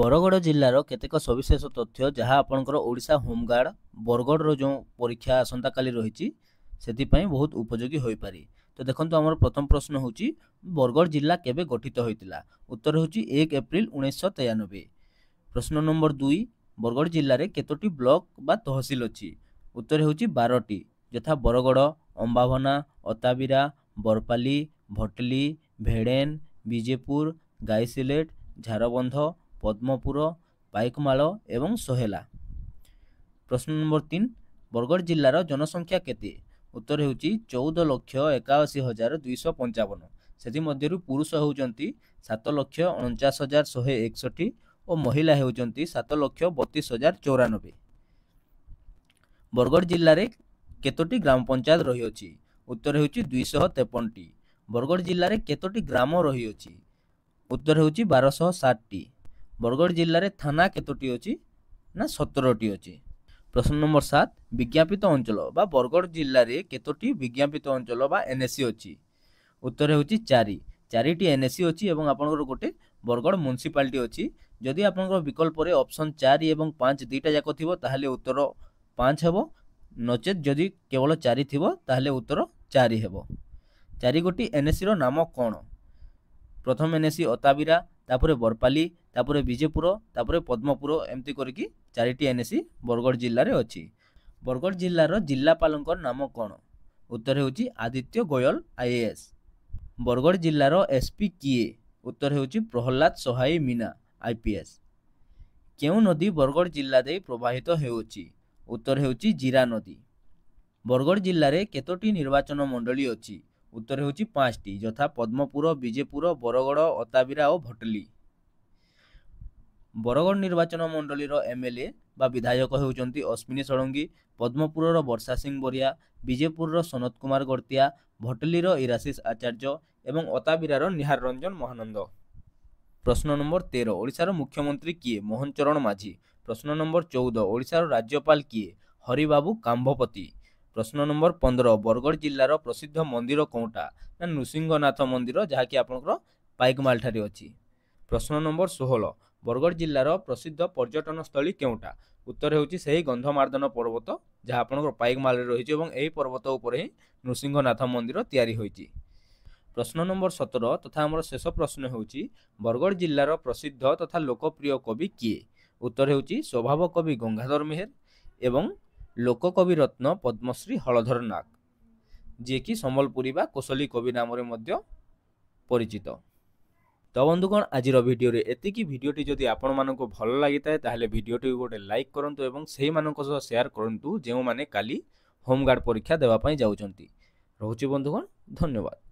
बरगड़ जिल्लार केतेक सविशेष तथ्य जहाँ आपणकर ओडिशा होमगार्ड बरगड़ जो परीक्षा आसंता काली रही बहुत उपयोगी हो पारे। तो देखो आम प्रथम प्रश्न हूँ बरगड़ जिला केबे गठित होता। उत्तर हूँ 1 एप्रिल 1993। प्रश्न नंबर 2 बरगड़ जिले में केतोटी ब्लॉक बा तहसिल अच्छी। उत्तर हूँ 12टी यथा बरगड़, अंबाभना, अताबिरा, बरपाली, भटली, भेड़ेन, विजेपुर, गाईसिलेट, झारबंध, पद्मपुर, पाइकमाल एवं सोहेला। प्रश्न नंबर 3 बरगड़ जिलार जनसंख्या केते। उत्तर हूँ 14,81,255। से पुरुष होउचंती 7,49,161 और महिला होउचंती 7,32,094। बरगड़ जिले में केतोटी ग्राम पंचायत रही अछि। उत्तर हूँ 253टी। बरगड़ जिले में केतोटी ग्राम रही अछि। उत्तर हूँ 1260टी। बरगड़ जिले में थाना केतोटी अछि ना 17टी अछि। प्रश्न नंबर 7 विज्ञापित अंचल बा बरगड़ जिले में केतोटी विज्ञापित अंचल बा एनएसी अछि। उत्तर हूँ 4टी एनएसी अछि एवं आपनकर गोटे बरगड़ म्युनिसिपालिटी अछि। जदि आपनकर विकल्प रे ऑप्शन 4 एवं 5 दुईटा जाक थिबो ताहले उत्तर 5 हेबो, नचेत जदि केवल 4 थिबो ताहले उत्तर 4 हेबो। 4 गोटी एनएसी रो नाम कोन। प्रथम एनएसी अताबिरा, तापरे बरपाली, तापरे विजेपुर, तापरे पद्मपुर एमती करके 4टी एनएसी बरगड़ जिले में अच्छी। बरगड़ जिलार जिलापालंकर नाम कौन। उत्तर हूँ आदित्य गोयल आईएएस। बरगड़ जिलार एसपी किए। उत्तर हूँ प्रहलाद सहाय मीना आईपीएस। केउ नदी बरगड़ जिला दे प्रवाहित होउछि। उत्तर हूँ जीरा नदी। बरगड़ जिले में केतोटी निर्वाचन मंडली अच्छी। उत्तर हूँ 5टी यथा पद्मपुर, विजेपुर, बरगड़, अताबिरा और भटली। बरगड़ निर्वाचन मंडली एमएलए बा विधायक होउचंती अश्विनी षडंगी, पद्मपुर वर्षा सिंह बरिया, विजेपुर सनत कुमार गड़तिया, भटलीर इराशिष आचार्य एवं अताबिरार निहार रंजन महानंद। प्रश्न नंबर 13 ओडिशार मुख्यमंत्री किए। मोहन चरण माझी। प्रश्न नंबर 14 ओडिशार राज्यपाल किए। हरिबाबू कांभपति। प्रश्न नंबर 15 बरगड़ जिलार प्रसिद्ध मंदिर कौटा ना नृसिंहनाथ मंदिर जहाँकि आपनकर पाइकमाल ठारे अछि। प्रश्न नंबर 16 बरगड़ जिलार प्रसिद्ध पर्यटन स्थली केउटा। उत्तर हूँ से गंधमार्दन पर्वत जहाँ आपनकर पाइकमाल रही और यही पर्वत उपर ही नृसिंहनाथ मंदिर तैयारी होइछि। प्रश्न नंबर 17 तथा आमर शेष प्रश्न हूँ बरगड़ जिलार प्रसिद्ध तथा लोकप्रिय कवि किए। उत्तर हूँ स्वभाव कवि गंगाधर मेहेर एवं लोककवि रत्न पद्मश्री हलधर नाग जी कि संबलपुरी बा कोसली कवि नाम परिचित। तो बंधुगण आज भिडियो एतिकी। भिडियोटी जदि आपण मानक भल लगी ताहले भिडियोटी गोटे लाइक करंतु एवं सेही मानक सह शेयर करंतु जेउ माने काली होमगार्ड परीक्षा देवा पई जाउचंती। रहउची बंधुगण, धन्यवाद।